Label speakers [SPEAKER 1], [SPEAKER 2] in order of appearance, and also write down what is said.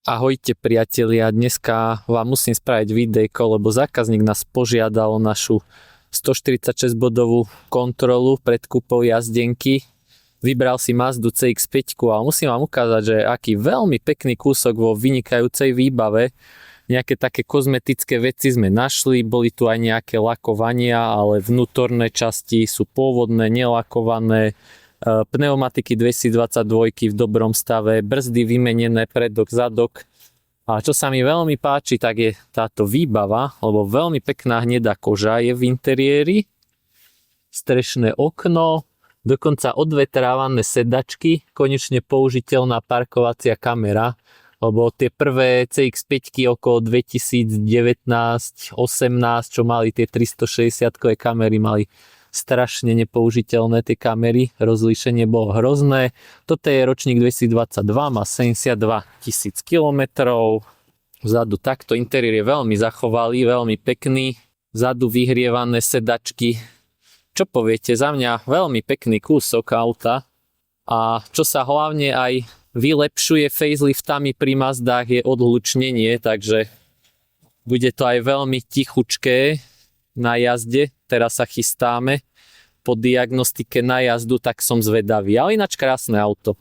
[SPEAKER 1] Ahojte priatelia, dneska vám musím spraviť videjko, lebo zákazník nás požiadal o našu 146 bodovú kontrolu pred kúpou jazdenky. Vybral si Mazdu CX-5 a musím vám ukázať, že aký veľmi pekný kúsok vo vynikajúcej výbave. Nejaké také kozmetické veci sme našli, boli tu aj nejaké lakovania, ale vnútorné časti sú pôvodné, nelakované. Pneumatiky 222 v dobrom stave, brzdy vymenené, predok, zadok. A čo sa mi veľmi páči, tak je táto výbava, lebo veľmi pekná hnedá koža je v interiéri. Strešné okno, dokonca odvetrávané sedačky, konečne použiteľná parkovacia kamera, lebo tie prvé CX-5 okolo 2019-18, čo mali tie 360-kové kamery, mali strašne nepoužiteľné tie kamery, rozlíšenie bolo hrozné. Toto je ročník 2022, má 72 000 km. Vzadu takto, interiér je veľmi zachovalý, veľmi pekný. Vzadu vyhrievané sedačky. Čo poviete, za mňa veľmi pekný kúsok auta. A čo sa hlavne aj vylepšuje faceliftami pri Mazdách je odhlučnenie, takže bude to aj veľmi tichučké na jazde. Teraz sa chystáme po diagnostike na jazdu, tak som zvedavý. Ale ináč krásne auto.